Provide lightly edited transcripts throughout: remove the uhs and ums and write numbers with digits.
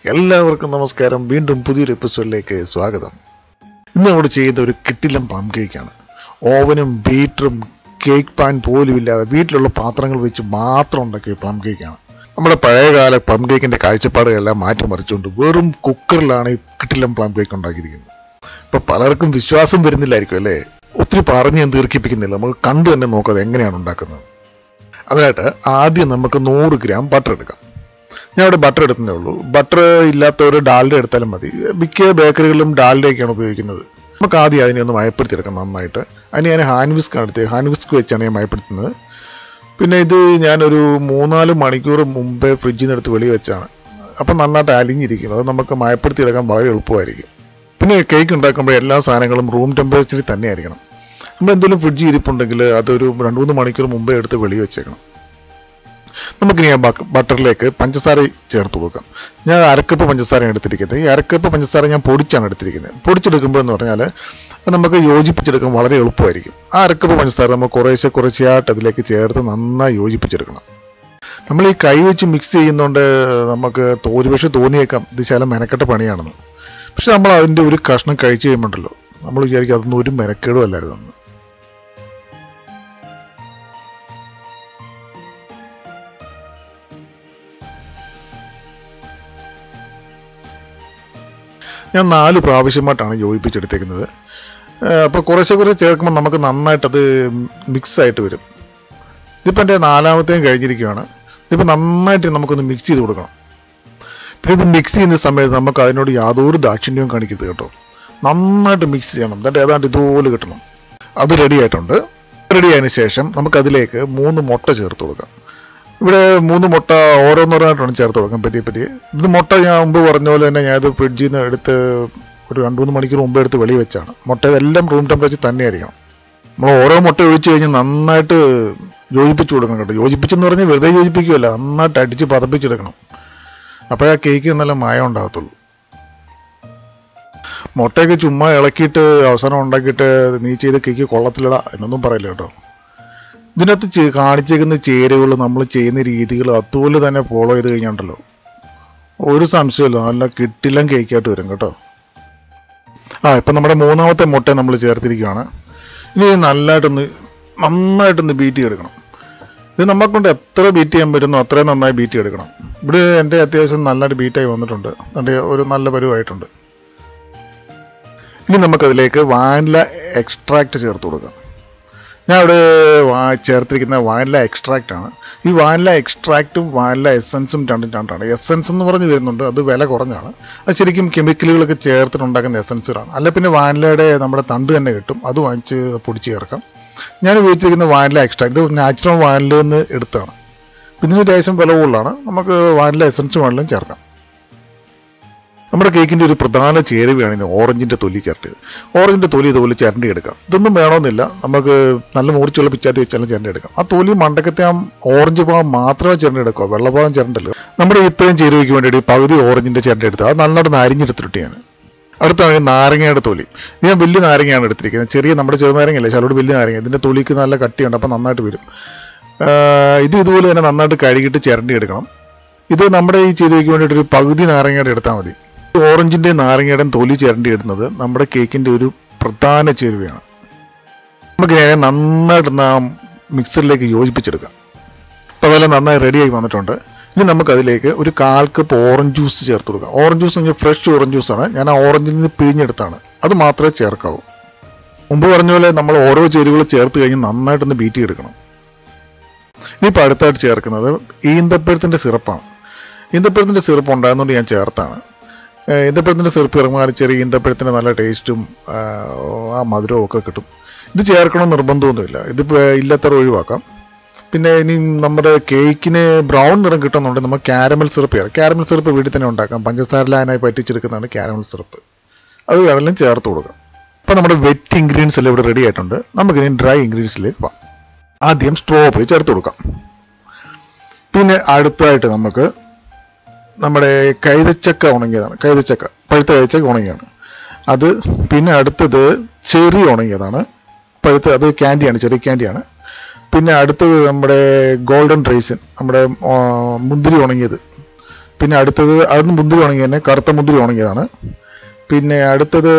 എല്ലാവർക്കും നമസ്കാരം. വീണ്ടും പുതിയൊരു എപ്പിസോഡിലേക്ക് സ്വാഗതം. ഇന്ന് നമ്മൾ ചെയ്യുന്ന ഒരു കിട്ടിലം പ്ലം കേക്കാണ്. ഓവനും ബീറ്ററും കേക്ക് പാൻ പോലും ഇല്ലാതെ വീട്ടിലുള്ള പാത്രങ്ങൾ വെച്ച് മാത്രം ഉണ്ടാക്കിയ പ്ലം കേക്കാണ്. നമ്മുടെ പഴയകാല പ്ലം കേക്കിൻ്റെ കാഴ്ചപ്പാടുകളെല്ലാം മാറ്റിമറിച്ചുകൊണ്ട് വെറും കുക്കറിലാണ് ഈ കിട്ടിലം പ്ലം കേക്ക് ഉണ്ടാക്കിയിരിക്കുന്നത്. ഇപ്പം പലർക്കും വിശ്വാസം വരുന്നില്ലായിരിക്കും അല്ലേ? ഒത്തിരി പറഞ്ഞ് ഞാൻ ദീർഘിപ്പിക്കുന്നില്ല, നമുക്ക് കണ്ടു തന്നെ നോക്കാതെ എങ്ങനെയാണ് ഉണ്ടാക്കുന്നത്. അതിനായിട്ട് ആദ്യം നമുക്ക് 100 ഗ്രാം ബട്ടർ എടുക്കാം. ഞാൻ ഇവിടെ ബട്ടർ എടുത്തതേ ഉള്ളൂ. ബട്ടർ ഇല്ലാത്തവർ ഡാൽഡ എടുത്താലും മതി. മിക്ക ബേക്കറികളിലും ഡാൽഡയൊക്കെയാണ് ഉപയോഗിക്കുന്നത്. നമുക്ക് ആദ്യം അതിനെ ഒന്ന് മയപ്പെടുത്തിയെടുക്കാം നന്നായിട്ട്. അതിന് ഞാൻ ഹാൻഡ് വിസ്ക് എടുത്ത് ഹാൻഡ് വിസ്ക് വെച്ചാണ് ഞാൻ മയപ്പെടുത്തുന്നത്. പിന്നെ ഇത് ഞാനൊരു 3-4 മണിക്കൂർ മുമ്പേ ഫ്രിഡ്ജിൽ നിന്ന് എടുത്ത് വെളി വെച്ചാണ്. അപ്പം നന്നായിട്ട് അലിഞ്ഞിരിക്കും. അത് നമുക്ക് മയപ്പെടുത്തിയെടുക്കാൻ വളരെ എളുപ്പമായിരിക്കും. പിന്നെ കേക്ക് ഉണ്ടാക്കുമ്പോൾ എല്ലാ സാധനങ്ങളും റൂം ടെമ്പറേച്ചറിൽ തന്നെ ആയിരിക്കണം. നമ്മൾ എന്തെങ്കിലും ഫ്രിഡ്ജിൽ ഇരിപ്പുണ്ടെങ്കിൽ അതൊരു 2-3 മണിക്കൂർ മുമ്പേ എടുത്ത് വെളി വെച്ചേക്കണം. നമുക്കിനി ആ ബട്ടറിലേക്ക് പഞ്ചസാര ചേർത്ത് കൊടുക്കാം. ഞാൻ 1 കപ്പ് പഞ്ചസാരയാണ് എടുത്തിരിക്കുന്നത്. ഈ 1 കപ്പ് പഞ്ചസാര ഞാൻ പൊടിച്ചാണ് എടുത്തിരിക്കുന്നത്. പൊടിച്ചെടുക്കുമ്പോൾ എന്ന് പറഞ്ഞാൽ നമുക്ക് യോജിപ്പിച്ചെടുക്കാൻ വളരെ എളുപ്പമായിരിക്കും. ആ 1 കപ്പ് പഞ്ചസാര നമ്മൾ കുറേശ്ശെയായിട്ട് അതിലേക്ക് ചേർത്ത് നന്നായി യോജിപ്പിച്ചെടുക്കണം. നമ്മൾ ഈ കൈ വെച്ച് മിക്സ് ചെയ്യുന്നതുകൊണ്ട് നമുക്ക് ഒരുപക്ഷെ തോന്നിയേക്കാം ഇത് ശകലം മെനക്കെട്ട പണിയാണെന്ന്. പക്ഷെ നമ്മൾ അതിൻ്റെ ഒരു കഷ്ണം കഴിച്ച് കഴിയുമ്പോണ്ടല്ലോ നമ്മൾ വിചാരിക്കും അതൊന്നും ഒരു മെനക്കേടും അല്ലായിരുന്നു. ഞാൻ 4 പ്രാവശ്യമായിട്ടാണ് യോജിപ്പിച്ചെടുത്തേക്കുന്നത്. അപ്പോൾ കുറേശ്ശെ ചേർക്കുമ്പോൾ നമുക്ക് നന്നായിട്ടത് മിക്സായിട്ട് വരും. ഇതിപ്പോൾ എൻ്റെ 4ാമത്തെയും കഴിഞ്ഞിരിക്കുകയാണ്. ഇതിപ്പോൾ നന്നായിട്ട് നമുക്കൊന്ന് മിക്സ് ചെയ്ത് കൊടുക്കണം. പിന്നെ ഇത് മിക്സ് ചെയ്യുന്ന സമയത്ത് നമുക്ക് അതിനോട് യാതൊരു ദാക്ഷിണ്യവും കാണിക്കരുത് കേട്ടോ. നന്നായിട്ട് മിക്സ് ചെയ്യണം. എന്നിട്ട് ഏതാണ്ട് ഇതുപോലെ കിട്ടണം. അത് റെഡി ആയിട്ടുണ്ട്. റെഡി ആയതിനു ശേഷം നമുക്കതിലേക്ക് 3 മുട്ട ചേർത്ത് കൊടുക്കാം. ഇവിടെ 3 മുട്ട ഓരോന്നോരോന്നായിട്ടാണ് ചേർത്ത് കൊടുക്കാം പതിയെ. ഇത് മുട്ട ഞാൻ മുമ്പ് പറഞ്ഞ പോലെ തന്നെ ഞാനത് ഫ്രിഡ്ജിൽ നിന്ന് എടുത്ത് ഒരു 2-3 മണിക്കൂർ മുമ്പ് എടുത്ത് വെളി വെച്ചാണ്. മുട്ട ഇതെല്ലാം റൂം ടെമ്പറേച്ചർ തന്നെയായിരിക്കണം. നമ്മൾ ഓരോ മുട്ട ഒഴിച്ച് കഴിഞ്ഞ് നന്നായിട്ട് യോജിപ്പിച്ച് കൊടുക്കണം കേട്ടോ. യോജിപ്പിച്ചെന്ന് പറഞ്ഞാൽ വെറുതെ യോജിപ്പിക്കുകയല്ല, നന്നായിട്ട് അടിച്ച് പതപ്പിച്ചെടുക്കണം. അപ്പോഴേ ആ കേക്ക് നല്ല മായം ഉണ്ടാകത്തുള്ളൂ. മുട്ടയൊക്കെ ചുമ്മാ ഇളക്കിയിട്ട് അവസാനം ഉണ്ടാക്കിയിട്ട് നീ ചെയ്ത കേക്ക് കൊള്ളത്തില്ലടാ എന്നൊന്നും പറയില്ല കേട്ടോ. ഇതിനകത്ത് കാണിച്ചേക്കുന്ന ചേരുവകൾ നമ്മൾ ചെയ്യുന്ന രീതികൾ അതുപോലെ തന്നെ ഫോളോ ചെയ്ത് കഴിഞ്ഞാണ്ടല്ലോ ഒരു സംശയമില്ല, നല്ല കിട്ടിലം കേക്കായിട്ട് വരും കേട്ടോ. ഇപ്പം നമ്മുടെ 3ാമത്തെ മുട്ട നമ്മൾ ചേർത്തിരിക്കുകയാണ്. ഇനി നന്നായിട്ടൊന്ന് ബീറ്റ് ചെയ്തെടുക്കണം. ഇത് നമ്മളെ കൊണ്ട് എത്ര ബീറ്റ് ചെയ്യാൻ പറ്റുന്നോ അത്രയും നന്നായി ബീറ്റ് ചെയ്തെടുക്കണം. ഇവിടെ എൻ്റെ അത്യാവശ്യം നല്ലൊരു ബീറ്റായി വന്നിട്ടുണ്ട്. അതിൻ്റെ ഒരു നല്ല പരുവായിട്ടുണ്ട്. ഇനി നമുക്കതിലേക്ക് വാനില എക്സ്ട്രാക്റ്റ് ചേർത്ത് കൊടുക്കാം. ഞാൻ ഇവിടെ ചേർത്തിരിക്കുന്ന വാനില എക്സ്ട്രാക്റ്റാണ്. ഈ വാനില എക്സ്ട്രാക്റ്റും വാനില എസൻസും രണ്ടാണ്. എസൻസ് എന്ന് പറഞ്ഞ് വരുന്നുണ്ട്, അത് വില കുറഞ്ഞാണ്. അത് ശരിക്കും കെമിക്കലുകളൊക്കെ ചേർത്തിട്ടുണ്ടാക്കുന്ന എസൻസുകളാണ്. അല്ല പിന്നെ വാനിലയുടെ നമ്മുടെ തണ്ട് തന്നെ കിട്ടും, അത് വാങ്ങിച്ച് പൊടിച്ച് ചേർക്കാം. ഞാൻ ഉപയോഗിച്ചിരിക്കുന്ന വാനില എക്സ്ട്രാക്ട് ഇത് നാച്ചുറൽ വാനിലയിൽ നിന്ന് എടുത്താണ്. ഇതിന് ലേശം വില കൂടുതലാണ്. നമുക്ക് വാനില എസൻസ് വേണമെങ്കിലും ചേർക്കാം. നമ്മുടെ കേക്കിൻ്റെ ഒരു പ്രധാന ചേരുവയാണ് ഓറഞ്ചിൻ്റെ തൊലി ചേർത്തത്. ഓറഞ്ചിൻ്റെ തൊലി ഇതുപോലെ ചിരണ്ടി എടുക്കാം. ഇതൊന്നും വേണമെന്നില്ല, നമുക്ക് നല്ല മൂർച്ചയുള്ള പിച്ചാത്തി വെച്ചാലും ചിരണ്ടി എടുക്കാം. ആ തൊലി മണ്ടക്കത്തെ ആ ഓറഞ്ച് ഭാഗം മാത്രമേ ചിരണ്ടി എടുക്കുക, വെള്ളഭാഗം ചിരണ്ടല്ലോ. നമ്മുടെ ഇത്രയും ചേരുവയ്ക്ക് വേണ്ടിയിട്ട് പകുതി ഓറഞ്ചിൻ്റെ ചിരണ്ടി എടുത്ത് അത് നന്നായിട്ട് അരിഞ്ഞെടുത്തിട്ട് ഞാൻ അടുത്താണ് നാരങ്ങയുടെ തൊലി. ഇത് ഞാൻ വലിയ നാരങ്ങയാണ് എടുത്തിരിക്കുന്നത്. നമ്മുടെ ചെറുനാരങ്ങയല്ലേ, ചിലരോട് വലിയ നാരങ്ങ. ഇതിൻ്റെ തൊലിക്ക് നല്ല കട്ടിയുണ്ട്, അപ്പം നന്നായിട്ട് വരും. ഇത് ഇതുപോലെ തന്നെ നന്നായിട്ട് കഴുകിയിട്ട് ചിരണ്ടി എടുക്കണം. ഇത് നമ്മുടെ ഈ ചേരുവയ്ക്ക് വേണ്ടിയിട്ട് ഒരു പകുതി നാരങ്ങയുടെ എടുത്താൽ മതി. ഓറഞ്ചിൻ്റെ നാരങ്ങയുടെയും തൊലി ചിരണ്ടി ഇടുന്നത് നമ്മുടെ കേക്കിൻ്റെ ഒരു പ്രധാന ചേരുവയാണ്. നമുക്ക് നന്നായിട്ട് മിക്സറിലേക്ക് യോജിപ്പിച്ചെടുക്കാം. അപ്പോൾ അതെല്ലാം നന്നായി റെഡിയായി വന്നിട്ടുണ്ട്. ഇനി നമുക്കതിലേക്ക് ഒരു 1/4 കപ്പ് ഓറഞ്ച് ജ്യൂസ് ചേർത്ത് കൊടുക്കാം. ഓറഞ്ച് ജ്യൂസ് എന്ന് പറഞ്ഞാൽ ഫ്രഷ് ഓറഞ്ച് ജ്യൂസാണ്. ഞാൻ ആ ഓറഞ്ചിൽ നിന്ന് പിഴിഞ്ഞെടുത്താണ്. അത് മാത്രമേ ചേർക്കാവൂ. മുമ്പ് പറഞ്ഞ പോലെ നമ്മൾ ഓരോ ചേരുവകൾ ചേർത്ത് കഴിഞ്ഞ് നന്നായിട്ടൊന്ന് ബീറ്റ് ചെയ്തെടുക്കണം. ഇനിയിപ്പോൾ അടുത്തായിട്ട് ചേർക്കുന്നത് ഈന്തപ്പഴത്തിൻ്റെ സിറപ്പാണ്. ഈന്തപ്പഴത്തിൻ്റെ സിറപ്പ് ഉണ്ടാകുന്നതുകൊണ്ട് ഞാൻ ചേർത്താണ്. ഈന്തപ്പഴത്തിൻ്റെ സിറപ്പ് ഇറങ്ങാൻ ചെറിയ ഈന്തപ്പഴത്തിൻ്റെ നല്ല ടേസ്റ്റും ആ മധുരവും ഒക്കെ കിട്ടും. ഇത് ചേർക്കണം നിർബന്ധമൊന്നുമില്ല, ഇതിപ്പോൾ ഇല്ലത്ര ഒഴിവാക്കാം. പിന്നെ ഇനി നമ്മുടെ കേക്കിന് ബ്രൗൺ നിറം കിട്ടുന്നുണ്ട് നമുക്ക് കാരമൽ സിറപ്പ് ചേർക്കാം. കാരമൽ സിറപ്പ് വീട്ടിൽ തന്നെ ഉണ്ടാക്കാം. പഞ്ചസാര ലായനായി പറ്റിച്ചെടുക്കുന്നതാണ് കാരമൽ സിറപ്പ്. അത് വേണമെങ്കിലും ചേർത്ത് കൊടുക്കാം. അപ്പോൾ നമ്മുടെ വെറ്റ് ഇൻഗ്രീഡിയൻസ് എല്ലാം ഇവിടെ റെഡി ആയിട്ടുണ്ട്. നമുക്കിനി ഡ്രൈ ഇൻഗ്രീഡിയൻസിലേക്ക് പോകാം. ആദ്യം സ്ട്രോബെറി ചേർത്ത് കൊടുക്കാം. പിന്നെ അടുത്തായിട്ട് നമുക്ക് നമ്മുടെ കൈതച്ചക്ക ഉണങ്ങിയതാണ്. പഴുത്ത കൈതച്ചക്ക ഉണങ്ങിയാണ് അത്. പിന്നെ അടുത്തത് ചെറി ഉണങ്ങിയതാണ്. അത് ക്യാൻഡിയാണ്, ചെറി ക്യാൻഡിയാണ്. പിന്നെ അടുത്തത് നമ്മുടെ ഗോൾഡൻ റൈസിൻ, നമ്മുടെ മുന്തിരി ഉണങ്ങിയത്. പിന്നെ അടുത്തത് അതിന് മുന്തിരി ഉണങ്ങി തന്നെ, കറുത്ത മുന്തിരി ഉണങ്ങിയതാണ്. പിന്നെ അടുത്തത്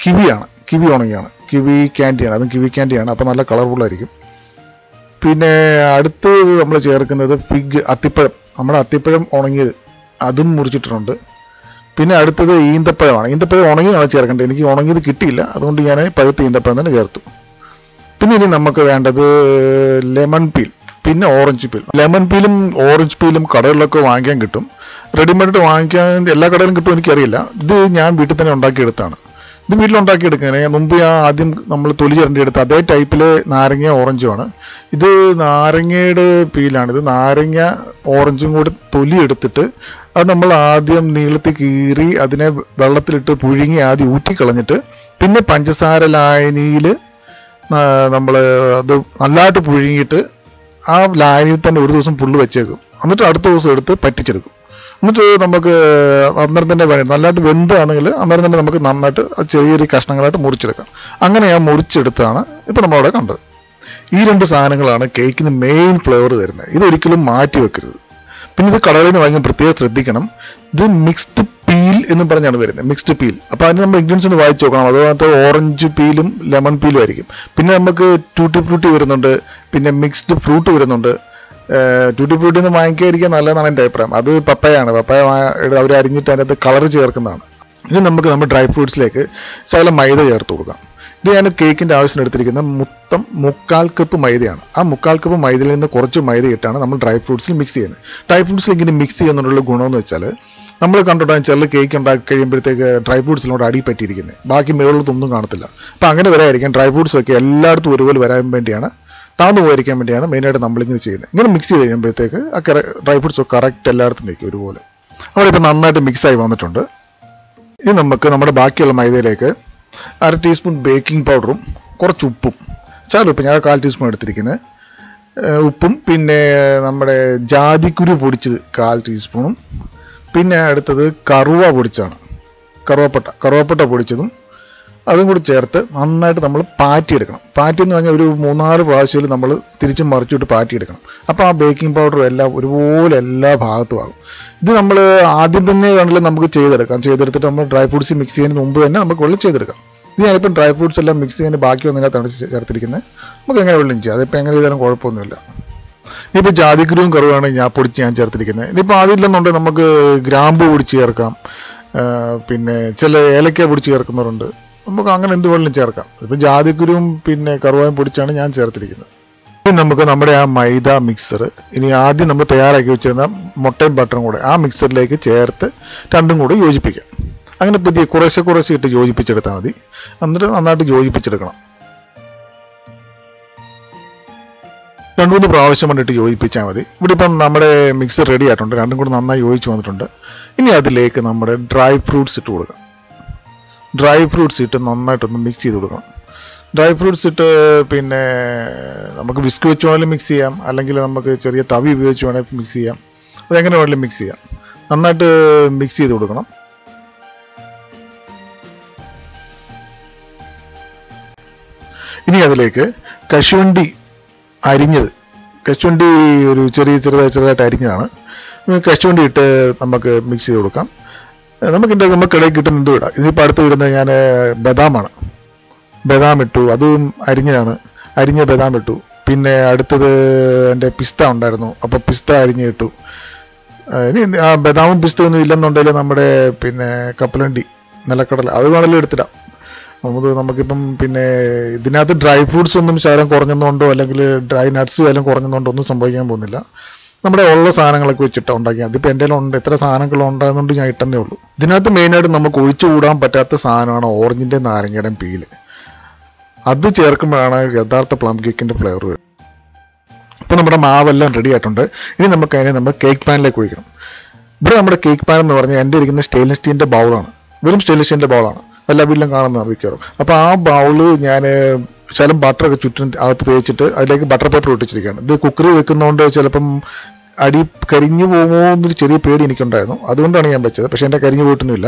കിവിയാണ്, കിവി ഉണങ്ങിയാണ്, കിവി ക്യാൻഡിയാണ്, അതും കിവി ക്യാൻഡിയാണ്. അപ്പോൾ നല്ല കളർഫുള്ളായിരിക്കും. പിന്നെ അടുത്തത് നമ്മൾ ചേർക്കുന്നത് ഫിഗ്, അത്തിപ്പഴം, നമ്മുടെ അത്തിപ്പഴം ഉണങ്ങിയത് അതും മുറിച്ചിട്ടിട്ടുണ്ട്. പിന്നെ അടുത്തത് ഈന്തപ്പഴമാണ്. ഈന്തപ്പഴം ഉണങ്ങിയാണ് ചേർക്കേണ്ടത്, എനിക്ക് ഉണങ്ങിയത് കിട്ടിയില്ല, അതുകൊണ്ട് ഞാൻ പഴുത്ത ഈന്തപ്പഴം തന്നെ ചേർത്തു. പിന്നെ ഇനി നമുക്ക് വേണ്ടത് ലെമൺ പീൽ, പിന്നെ ഓറഞ്ച് പീൽ. ലെമൺ പീലും ഓറഞ്ച് പീലും കടകളിലൊക്കെ വാങ്ങിക്കാൻ കിട്ടും, റെഡിമെയ്ഡ് വാങ്ങിക്കാൻ എല്ലാ കടയിലും കിട്ടും എനിക്കറിയില്ല. ഇത് ഞാൻ വീട്ടിൽ തന്നെ ഉണ്ടാക്കിയെടുത്താണ്. ഇത് വീട്ടിലുണ്ടാക്കിയെടുക്കുന്നത് മുമ്പ് ആദ്യം നമ്മൾ തൊലി ചിരണ്ടി എടുത്ത് അതേ ടൈപ്പിൽ നാരങ്ങ ഓറഞ്ചുമാണ്. ഇത് നാരങ്ങയുടെ പീലാണ്. ഇത് നാരങ്ങ ഓറഞ്ചും കൂടി തൊലി എടുത്തിട്ട് അത് നമ്മൾ ആദ്യം നീളത്തിൽ കീറി അതിനെ വെള്ളത്തിലിട്ട് പുഴുങ്ങി ആദ്യം ഊറ്റിക്കളഞ്ഞിട്ട് പിന്നെ പഞ്ചസാര ലായനിയിൽ നമ്മൾ അത് നല്ലതായിട്ട് പുഴുങ്ങിയിട്ട് ആ ലായനിയിൽ തന്നെ ഒരു ദിവസം ഫുള്ള് വെച്ചേക്കും. എന്നിട്ട് അടുത്ത ദിവസം എടുത്ത് പറ്റിച്ചെടുക്കും. എന്നിട്ട് നമുക്ക് അന്നേരം തന്നെ വേണം, നല്ലതായിട്ട് വെന്താണെങ്കിൽ അന്നേരം തന്നെ നമുക്ക് നന്നായിട്ട് ചെറിയൊരു കഷ്ണങ്ങളായിട്ട് മുറിച്ചെടുക്കാം. അങ്ങനെ ഞാൻ മുറിച്ചെടുത്താണ് ഇപ്പം നമ്മളവിടെ കണ്ടത്. ഈ 2 സാധനങ്ങളാണ് കേക്കിന് മെയിൻ ഫ്ലേവർ തരുന്നത്. ഇതൊരിക്കലും മാറ്റി വെക്കരുത്. പിന്നെ ഇത് കടകളിൽ നിന്ന് വാങ്ങുമ്പോൾ പ്രത്യേകം ശ്രദ്ധിക്കണം, ഇത് മിക്സ്ഡ് പീൽ എന്ന് പറഞ്ഞാണ് വരുന്നത്, മിക്സ്ഡ് പീൽ. അപ്പോൾ അതിന് നമ്മൾ ഇൻഗ്രീഡിയൻസ് ഒന്ന് വായിച്ച് നോക്കണം. അതുപോലത്തെ ഓറഞ്ച് പീലും ലെമൺ പീലും ആയിരിക്കും. പിന്നെ നമുക്ക് ടൂട്ടി ഫ്രൂട്ടി വരുന്നുണ്ട്, പിന്നെ മിക്സ്ഡ് ഫ്രൂട്ട് വരുന്നുണ്ട്. ടൂട്ടി ഫ്രൂട്ടി നിന്ന് വാങ്ങിക്കാതിരിക്കാൻ നല്ലതെന്നാണ് എൻ്റെ അഭിപ്രായം. അത് പപ്പായാണ്, പപ്പായ അവർ അരിഞ്ഞിട്ട് അതിനകത്ത് കളർ ചേർക്കുന്നതാണ്. ഇനി നമുക്ക് നമ്മുടെ ഡ്രൈ ഫ്രൂട്ട്സിലേക്ക് ശകലം മൈദ ചേർത്ത് കൊടുക്കാം. ഇത് ഞാൻ കേക്കിൻ്റെ ആവശ്യത്തിന് എടുത്തിരിക്കുന്ന മൊത്തം 1/4 കപ്പ് മൈദയാണ്. ആ 1/4 കപ്പ് മൈദയിൽ നിന്ന് കുറച്ച് മൈദ ഇട്ടാണ് നമ്മൾ ഡ്രൈ ഫ്രൂട്ട്സിൽ മിക്സ് ചെയ്യുന്നത്. ഡ്രൈ ഫ്രൂട്ട്സിൽ ഇങ്ങനെ മിക്സ് ചെയ്യുന്നതിനുള്ള ഗുണമെന്ന് വെച്ചാൽ നമ്മൾ കണ്ടിട്ടാൽ ചില കേക്ക് ഉണ്ടാക്കി കഴിയുമ്പോഴത്തേക്ക് ഡ്രൈ ഫ്രൂട്ട്സിനോട് അടി പറ്റിയിരിക്കുന്നത്, ബാക്കി മുകളിലൊന്നും കാണത്തില്ല. അപ്പോൾ അങ്ങനെ വരാതിരിക്കാൻ ഡ്രൈ ഫ്രൂട്ട്സൊക്കെ എല്ലായിടത്തും ഒരുപോലെ വരാൻ വേണ്ടിയാണ്, താന്നു പോയിരിക്കാൻ വേണ്ടിയാണ് മെയിനായിട്ട് നമ്മളിങ്ങനെ ചെയ്യുന്നത്. ഇങ്ങനെ മിക്സ് ചെയ്ത് കഴിയുമ്പോഴത്തേക്ക് ആ ഡ്രൈ ഫ്രൂട്ട്സ് ഒക്കെ കറക്റ്റ് എല്ലായിടത്തും നിൽക്കും ഒരുപോലെ. അവിടെ ഇപ്പോൾ നന്നായിട്ട് മിക്സായി വന്നിട്ടുണ്ട്. ഇനി നമുക്ക് നമ്മുടെ ബാക്കിയുള്ള മൈദയിലേക്ക് 1/2 ടീസ്പൂൺ ബേക്കിംഗ് പൗഡറും കുറച്ച് ഉപ്പും, ശകലം ഉപ്പ്, ഞാൻ 1/4 ടീസ്പൂൺ എടുത്തിരിക്കുന്നത് ഉപ്പും, പിന്നെ നമ്മുടെ ജാതിക്കുരു പൊടിച്ചത് 1/4 ടീസ്പൂണും, പിന്നെ അടുത്തത് കറുവ പൊടിച്ചാണ്, കറുവപ്പട്ട പൊടിച്ചതും അതും കൂടി ചേർത്ത് നന്നായിട്ട് നമ്മൾ പാറ്റിയെടുക്കണം. പാറ്റി എന്ന് പറഞ്ഞാൽ ഒരു 3-4 പ്രാവശ്യം നമ്മൾ തിരിച്ചും മറിച്ചിട്ട് പാറ്റിയെടുക്കണം. അപ്പോൾ ആ ബേക്കിംഗ് പൗഡറും എല്ലാം ഒരുപോലെ എല്ലാ ഭാഗത്തും ആകും. ഇത് നമ്മൾ ആദ്യം തന്നെ വേണമെങ്കിൽ നമുക്ക് ചെയ്തെടുത്തിട്ട് നമ്മൾ ഡ്രൈ ഫ്രൂട്ട്സ് മിക്സ് ചെയ്യുന്നതിന് മുമ്പ് തന്നെ നമുക്ക് വെള്ളം ചെയ്തെടുക്കാം. ഇത് ഞാനിപ്പം ഡ്രൈ ഫ്രൂട്ട്സ് എല്ലാം മിക്സ് ചെയ്യാൻ ബാക്കി ഒന്നിനകത്താണ് ചേർത്തിരിക്കുന്നത്. നമുക്ക് എങ്ങനെ വെള്ളം ചെയ്യാം, അതിപ്പോൾ എങ്ങനെ ചെയ്താലും കുഴപ്പമൊന്നുമില്ല. ഇനിയിപ്പോൾ ജാതിക്കുരുവും കറുവാണ് ഞാൻ ചേർത്തിരിക്കുന്നത്. ഇനിയിപ്പോൾ അതില്ലെന്നുണ്ടെങ്കിൽ നമുക്ക് ഗ്രാമ്പു പൊടിച്ച് ചേർക്കാം, പിന്നെ ചില ഏലക്ക പൊടിച്ച് ചേർക്കുന്നവരുണ്ട്. നമുക്ക് അങ്ങനെ എന്ത് വെള്ളം ചേർക്കാം. ഇപ്പം ജാതിക്കുരുവും പിന്നെ കറുവായും പൊടിച്ചാണ് ഞാൻ ചേർത്തിരിക്കുന്നത്. ഇനി നമുക്ക് നമ്മുടെ ആ മൈദ മിക്സർ ഇനി ആദ്യം നമ്മൾ തയ്യാറാക്കി വെച്ചിരുന്ന മുട്ടയും ബട്ടറും കൂടെ ആ മിക്സറിലേക്ക് ചേർത്ത് രണ്ടും കൂടെ യോജിപ്പിക്കാം. അങ്ങനെ പുതിയ കുറേശ്ശെ ഇട്ട് യോജിപ്പിച്ചെടുത്താൽ മതി. എന്നിട്ട് നന്നായിട്ട് യോജിപ്പിച്ചെടുക്കണം. 2-3 പ്രാവശ്യം കൊണ്ടിട്ട് യോജിപ്പിച്ചാൽ മതി. ഇവിടെ ഇപ്പം നമ്മുടെ മിക്സർ റെഡി ആയിട്ടുണ്ട്, രണ്ടും കൂടെ നന്നായി യോജിച്ച് വന്നിട്ടുണ്ട്. ഇനി അതിലേക്ക് നമ്മുടെ ഡ്രൈ ഫ്രൂട്ട്സ് ഇട്ട് കൊടുക്കാം. ഡ്രൈ ഫ്രൂട്ട്സ് ഇട്ട് നന്നായിട്ടൊന്ന് മിക്സ് ചെയ്ത് കൊടുക്കണം. ഡ്രൈ ഫ്രൂട്ട്സ് ഇട്ട് പിന്നെ നമുക്ക് വിസ്ക് വെച്ച് വേണമെങ്കിലും മിക്സ് ചെയ്യാം, അല്ലെങ്കിൽ നമുക്ക് ചെറിയ തവി ഉപയോഗിച്ച് വേണമെങ്കിൽ മിക്സ് ചെയ്യാം. അതെങ്ങനെ വേണമെങ്കിലും മിക്സ് ചെയ്യാം. നന്നായിട്ട് മിക്സ് ചെയ്ത് കൊടുക്കണം. ഇനി അതിലേക്ക് കശുവണ്ടി ഒരു ചെറുതായിട്ട് അരിഞ്ഞതാണ്. കശുവണ്ടി ഇട്ട് നമുക്ക് മിക്സ് ചെയ്ത് കൊടുക്കാം. നമുക്കിടയിൽ കിട്ടുന്ന എന്തും ഇടാം. ഇതിപ്പോൾ അടുത്ത് ഇടുന്നത് ഞാൻ ബദാം ഇട്ടു, അതും അരിഞ്ഞ ബദാം ഇട്ടു. പിന്നെ അടുത്തത് എൻ്റെ പിസ്ത ഉണ്ടായിരുന്നു, അപ്പോൾ പിസ്ത അരിഞ്ഞിട്ടു. ഇനി ആ ബദാമും പിസ്തയൊന്നും ഇല്ലെന്നുണ്ടെങ്കിൽ നമ്മുടെ പിന്നെ കപ്പലണ്ടി, നിലക്കടല അത് വേണമെങ്കിലും എടുത്തിടാം. നമുക്കിപ്പം പിന്നെ ഇതിനകത്ത് ഡ്രൈ ഫ്രൂട്ട്സ് ഒന്നും ശകലം കുറഞ്ഞെന്നുകൊണ്ടോ അല്ലെങ്കിൽ ഡ്രൈ നട്ട്സ് ശകലം കുറഞ്ഞെന്നുകൊണ്ടോ ഒന്നും സംഭവിക്കാൻ പോകുന്നില്ല. നമ്മുടെ ഉള്ള സാധനങ്ങളൊക്കെ വെച്ചിട്ട് ഉണ്ടാക്കിയാൽ അതിപ്പോൾ എൻ്റെ ഉണ്ട്, എത്ര സാധനങ്ങൾ ഉണ്ടാകുന്നുണ്ട് ഞാൻ ഇട്ടെന്നേ ഉള്ളൂ. ഇതിനകത്ത് മെയിനായിട്ട് നമുക്ക് ഒഴിച്ചുകൂടാൻ പറ്റാത്ത സാധനമാണ് ഓറഞ്ചിൻ്റെ നാരങ്ങയുടെയും പീല്. അത് ചേർക്കുമ്പോഴാണ് യഥാർത്ഥ പ്ലം കേക്കിൻ്റെ ഫ്ലേവർ വരും. ഇപ്പോൾ നമ്മുടെ മാവെല്ലാം റെഡി ആയിട്ടുണ്ട്. ഇനി നമ്മൾ കേക്ക് പാനിലേക്ക് ഒഴിക്കണം. ഇവിടെ നമ്മുടെ കേക്ക് പാൻ എന്ന് പറഞ്ഞാൽ എൻ്റെ ഇരിക്കുന്ന സ്റ്റെയിൻലെസ് സ്റ്റീലിൻ്റെ ബൗളാണ്, വെറും സ്റ്റെയിൻലെസ് സ്റ്റീലിൻ്റെ ബൗളാണ്, എല്ലാ വീട്ടിലും കാണുന്ന മിക്കവാറും. അപ്പോൾ ആ ബൗള് ഞാൻ ശകലം ബട്ടറൊക്കെ ചുറ്റും അകത്ത് തേച്ചിട്ട് അതിലേക്ക് ബട്ടർ പേപ്പർ ഒട്ടിച്ചിരിക്കുകയാണ്. ഇത് കുക്കറി വെക്കുന്നതുകൊണ്ട് ചിലപ്പം അടി കരിഞ്ഞു പോകുമോ എന്നൊരു ചെറിയ പേടി എനിക്കുണ്ടായിരുന്നു, അതുകൊണ്ടാണ് ഞാൻ വെച്ചത്. പക്ഷേ എൻ്റെ കരിഞ്ഞു പോയിട്ടൊന്നുമില്ല.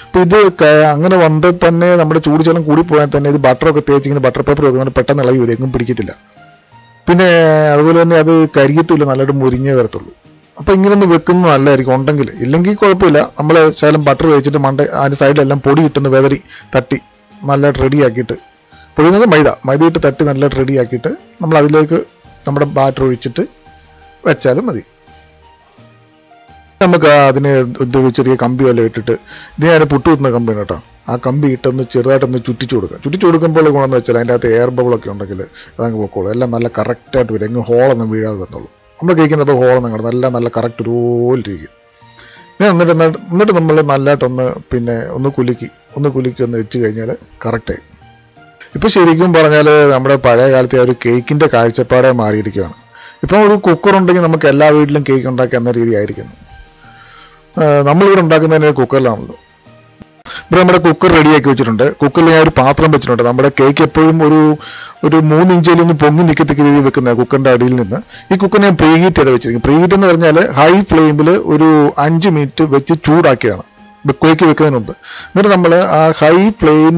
അപ്പോൾ ഇത് അങ്ങനെ വന്നിട്ട് തന്നെ നമ്മുടെ ചൂട് ജലം കൂടി പോയാൽ തന്നെ ഇത് ബട്ടറൊക്കെ തേച്ച് ഇങ്ങനെ ബട്ടർ പേപ്പർ വെക്കുന്നത് പെട്ടെന്ന് ഇളകി വരും, എങ്ങും പിടിക്കത്തില്ല. പിന്നെ അതുപോലെ തന്നെ അത് കരിയത്തില്ല, നല്ലതായിട്ട് മുരിഞ്ഞേ വരത്തുള്ളൂ. അപ്പോൾ ഇങ്ങനെയൊന്ന് വെക്കുന്നത് നല്ലതായിരിക്കും ഉണ്ടെങ്കിൽ. ഇല്ലെങ്കിൽ കുഴപ്പമില്ല, നമ്മൾ ശകലം ബട്ടർ തേച്ചിട്ട് അതിൻ്റെ സൈഡിലെല്ലാം പൊടി ഇട്ടൊന്ന് വെതറി തട്ടി നല്ലതായിട്ട് റെഡിയാക്കിയിട്ട്, പൊടിയുന്നത് മൈദ ഇട്ട് തട്ടി നല്ലതായിട്ട് റെഡിയാക്കിയിട്ട് നമ്മൾ അതിലേക്ക് നമ്മുടെ ബാറ്റർ ഒഴിച്ചിട്ട് വെച്ചാലും മതി. നമുക്ക് അതിന് ചെറിയ കമ്പി വല്ലതും ഇട്ടിട്ട്, ഇത് ഞാൻ പുട്ട് കുത്തുന്ന കമ്പിയാണ് കേട്ടോ, ആ കമ്പി ഇട്ടൊന്ന് ചെറുതായിട്ടൊന്ന് ചുറ്റിച്ചു കൊടുക്കുമ്പോൾ ഗുണമെന്ന് വെച്ചാൽ അതിൻ്റെ അകത്ത് എയർ ബബിളൊക്കെ ഉണ്ടെങ്കിൽ അതങ്ങ് പൊക്കോളൂ, എല്ലാം നല്ല കറക്റ്റായിട്ട് വരും, എങ്ങും ഹോളൊന്നും വീഴാതെ തന്നുള്ളൂ. നമ്മൾ കഴിക്കുന്നപ്പോൾ ഹോളൊന്നും കാണും, നല്ല കറക്റ്റ് ഒരുപോലിരിക്കും. പിന്നെ എന്നിട്ട് നമ്മൾ നല്ലതായിട്ടൊന്ന് ഒന്ന് കുലുക്കി ഒന്ന് വെച്ച് കഴിഞ്ഞാൽ കറക്റ്റായി. ഇപ്പോൾ ശരിക്കും പറഞ്ഞാൽ നമ്മുടെ പഴയ കാലത്തെ ഒരു കേക്കിൻ്റെ കാഴ്ചപ്പാടെ മാറിയിരിക്കുകയാണ്. ഇപ്പം ഒരു കുക്കർ ഉണ്ടെങ്കിൽ നമുക്ക് എല്ലാ വീട്ടിലും കേക്ക് ഉണ്ടാക്കുക എന്ന രീതി ആയിരിക്കുന്നു. നമ്മളിവിടെ ഉണ്ടാക്കുന്നതിന് കുക്കറിലാണല്ലോ. ഇവിടെ നമ്മുടെ കുക്കർ റെഡിയാക്കി വെച്ചിട്ടുണ്ട്. കുക്കറിൽ ഞാൻ ഒരു പാത്രം വെച്ചിട്ടുണ്ട്. നമ്മുടെ കേക്ക് എപ്പോഴും ഒരു 3 ഇഞ്ചിൽ ഒന്ന് പൊങ്ങി നിൽക്കത്തക്ക രീതിയിൽ വെക്കുന്ന കുക്കറിൻ്റെ അടിയിൽ നിന്ന് ഈ കുക്കർ ഞാൻ പ്രീഹീറ്റ് ചെയ്ത് വെച്ചിരിക്കും. പ്രീഹീറ്റ് എന്ന് പറഞ്ഞാൽ ഹൈ ഫ്ലെയിമിൽ ഒരു 5 മിനിറ്റ് വെച്ച് ചൂടാക്കിയതാണ് കേക്ക് വെക്കുന്നതിന് മുമ്പ്. എന്നിട്ട് നമ്മൾ ആ ഹൈ ഫ്ലെയിം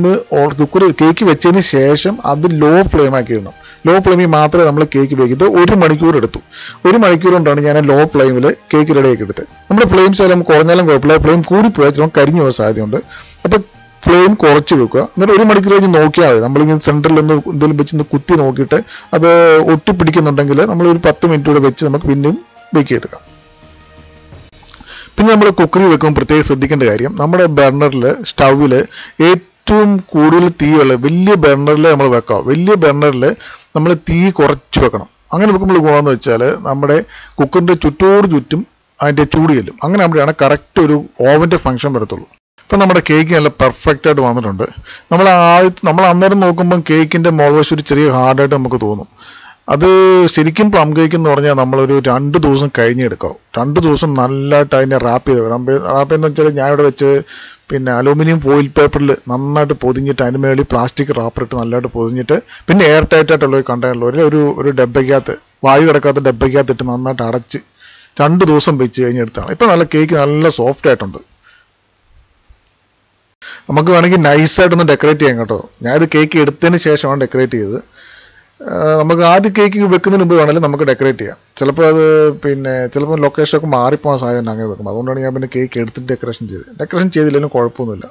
കുക്കർ കേക്ക് വെച്ചതിന് ശേഷം അത് ലോ ഫ്ലെയിം ആക്കി ഇടണം. ലോ ഫ്ലെയിമിൽ മാത്രമേ നമ്മൾ കേക്ക് ബേക്ക് ചെയ്ത് 1 മണിക്കൂർ എടുത്തു. 1 മണിക്കൂർ കൊണ്ടാണ് ഞാൻ ലോ ഫ്ലെയിമിൽ കേക്ക് റെഡിയാക്കി എടുത്തത്. നമ്മുടെ ഫ്ലെയിം ശകലം കുറഞ്ഞാലും കുഴപ്പമില്ല, ഫ്ലെയിം കൂടിപ്പോയാൽ ചിലപ്പോൾ കരിഞ്ഞു പോകാൻ സാധ്യതയുണ്ട്. അപ്പോൾ ഫ്ലെയിം കുറച്ച് വെക്കുക. എന്നിട്ട് 1 മണിക്കൂർ കഴിഞ്ഞ് നോക്കിയാൽ മതി. നമ്മളിങ്ങനെ സെൻറ്ററിൽ എന്തെങ്കിലും വെച്ച് കുത്തി നോക്കിയിട്ട് അത് ഒട്ടിപ്പിടിക്കുന്നുണ്ടെങ്കിൽ നമ്മൾ ഒരു 10 മിനിറ്റ് കൂടെ വെച്ച് നമുക്ക് പിന്നെയും ബേക്ക് ചെയ്തെടുക്കാം. പിന്നെ നമ്മൾ കുക്കറിൽ വെക്കുമ്പോൾ പ്രത്യേകം ശ്രദ്ധിക്കേണ്ട കാര്യം, നമ്മുടെ ബർണറിൽ സ്റ്റൗവിൽ ഏറ്റവും കൂടുതൽ തീയുള്ള വലിയ ബർണറിൽ നമ്മൾ വെക്കാം. വലിയ ബർണറിൽ നമ്മൾ തീ കുറച്ച് വെക്കണം. അങ്ങനെ വെക്കുമ്പോൾ ഗുണമെന്ന് വെച്ചാൽ നമ്മുടെ കുക്കറിൻ്റെ ചുറ്റും അതിൻ്റെ ചൂട് ചെല്ലും. അങ്ങനെ ആകുമ്പോഴാണ് കറക്റ്റ് ഒരു ഓവൻ്റെ ഫംഗ്ഷൻ വരത്തുള്ളൂ. ഇപ്പം നമ്മുടെ കേക്ക് നല്ല പെർഫെക്റ്റ് ആയിട്ട് വന്നിട്ടുണ്ട്. നമ്മൾ അന്നേരം നോക്കുമ്പം കേക്കിൻ്റെ മുകൾവശം ഒരു ചെറിയ ഹാർഡായിട്ട് നമുക്ക് തോന്നും. അത് ശരിക്കും പ്ലം കേക്ക് എന്ന് പറഞ്ഞാൽ നമ്മളൊരു 2 ദിവസം കഴിഞ്ഞെടുക്കാം. 2 ദിവസം നല്ലതായിട്ട് അതിനെ റാപ്പ് ചെയ്ത് വേണം. റാപ്പ് എന്ന് വെച്ചാൽ ഞാനിവിടെ വെച്ച് അലൂമിനിയം ഫോയിൽ പേപ്പറിൽ നന്നായിട്ട് പൊതിഞ്ഞിട്ട് അതിന് മേളിൽ പ്ലാസ്റ്റിക് റാപ്പറിട്ട് നല്ലതായിട്ട് പൊതിഞ്ഞിട്ട് പിന്നെ എയർ ടൈറ്റായിട്ടുള്ള കണ്ടെയ്നറിൽ ഒരു ഡബ്ബയ്ക്കകത്ത് വായു കിടക്കാത്ത ഡബ്ബയ്ക്കകത്തിട്ട് നന്നായിട്ട് അടച്ച് 2 ദിവസം വെച്ച് കഴിഞ്ഞെടുത്താണ്. ഇപ്പം നല്ല കേക്ക് നല്ല സോഫ്റ്റ് ആയിട്ടുണ്ട്. നമുക്ക് വേണമെങ്കിൽ നൈസായിട്ടൊന്ന് ഡെക്കറേറ്റ് ചെയ്യാം കേട്ടോ. ഞാനിത് കേക്ക് എടുത്തതിന് ശേഷമാണ് ഡെക്കറേറ്റ് ചെയ്തത്. നമുക്ക് ആദ്യം കേക്ക് വെക്കുന്നതിന് മുമ്പ് വേണമെങ്കിൽ നമുക്ക് ഡെക്കറേറ്റ് ചെയ്യാം. ചിലപ്പോൾ അത് ചിലപ്പോൾ ലൊക്കേഷനൊക്കെ മാറിപ്പോകാൻ സാധ്യത അങ്ങനെ വെക്കും. അതുകൊണ്ടാണ് ഞാൻ കേക്ക് എടുത്തിട്ട് ഡെക്കറേഷൻ ചെയ്തില്ലെങ്കിലും കുഴപ്പമൊന്നുമില്ല.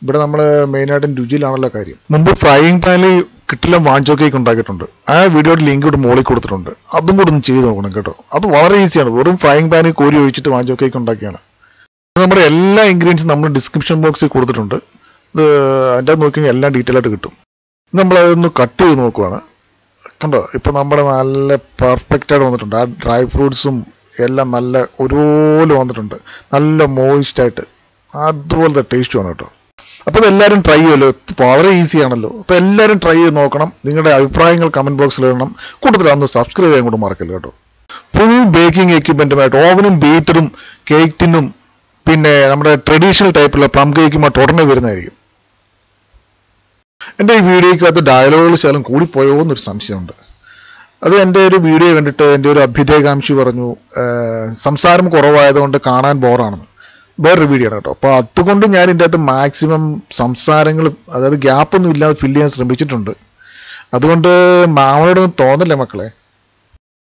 ഇവിടെ നമ്മൾ മെയിനായിട്ടും രുചിയിലാണല്ലോ കാര്യം. മുമ്പ് ഫ്രൈയിങ് പാനിൽ കിട്ടില്ല വാഞ്ചോ കേക്ക് ഉണ്ടാക്കിയിട്ടുണ്ട്. ആ വീഡിയോയുടെ ലിങ്ക് ഇവിടെ മുകളിൽ കൊടുത്തിട്ടുണ്ട്. അതും കൂടെ ഒന്ന് ചെയ്ത് നോക്കണം കേട്ടോ. അത് വളരെ ഈസിയാണ്. വെറും ഫ്രൈയിങ് പാനിൽ കോരി ഒഴിച്ചിട്ട് വാഞ്ചോ കേക്ക് ഉണ്ടാക്കിയാണ്. നമ്മുടെ എല്ലാ ഇൻഗ്രീഡിയൻസും നമ്മൾ ഡിസ്ക്രിപ്ഷൻ ബോക്സിൽ കൊടുത്തിട്ടുണ്ട്. ഇത് അതിൻ്റെ നോക്കിയാൽ എല്ലാം ഡീറ്റെയിൽ ആയിട്ട് കിട്ടും. നമ്മളതൊന്ന് കട്ട് ചെയ്ത് നോക്കുവാണ്. കണ്ടോ, ഇപ്പം നമ്മുടെ നല്ല പെർഫെക്റ്റായിട്ട് വന്നിട്ടുണ്ട്. ആ ഡ്രൈ ഫ്രൂട്ട്സും എല്ലാം നല്ല ഒരുപോലെ വന്നിട്ടുണ്ട്. നല്ല മോയിസ്റ്റായിട്ട് അതുപോലത്തെ ടേസ്റ്റുമാണ് കേട്ടോ. അപ്പോൾ ഇതെല്ലാവരും ട്രൈ ചെയ്യുമല്ലോ. വളരെ ഈസി ആണല്ലോ. അപ്പോൾ എല്ലാവരും ട്രൈ ചെയ്ത് നോക്കണം. നിങ്ങളുടെ അഭിപ്രായങ്ങൾ കമൻറ്റ് ബോക്സിൽ ഇടണം. കൂട്ടത്തിൽ അന്ന് സബ്സ്ക്രൈബ് ചെയ്യാൻ കൂടെ മറക്കല്ലോ കേട്ടോ. ഫുൾ ബേക്കിംഗ് എക്യുപ്മെൻറ്റുമായിട്ട് ഓവനും ബീറ്ററും കേക്ക് ടിന്നും പിന്നെ നമ്മുടെ ട്രഡീഷണൽ ടൈപ്പുള്ള പ്ലം കേക്കുമായിട്ട് ഉടനെ വരുന്നതായിരിക്കും. എൻ്റെ ഈ വീഡിയോയ്ക്കകത്ത് ഡയലോഗുകൾ ശകലം കൂടിപ്പോയോ എന്നൊരു സംശയമുണ്ട്. അത് എൻ്റെ ഒരു വീഡിയോ കണ്ടിട്ട് എൻ്റെ ഒരു അഭ്യുദയകാംക്ഷി പറഞ്ഞു സംസാരം കുറവായതുകൊണ്ട് കാണാൻ ബോറാണെന്ന്. വേറൊരു വീഡിയോ ആണ് കേട്ടോ. അപ്പോൾ അതുകൊണ്ട് ഞാൻ ഇതിൻ്റെ അകത്ത് മാക്സിമം സംസാരങ്ങൾ, അതായത് ഗ്യാപ്പൊന്നും ഇല്ലാതെ ഫില്ല് ചെയ്യാൻ ശ്രമിച്ചിട്ടുണ്ട്. അതുകൊണ്ട് മാമനോടൊന്നും തോന്നില്ലേ മക്കളെ.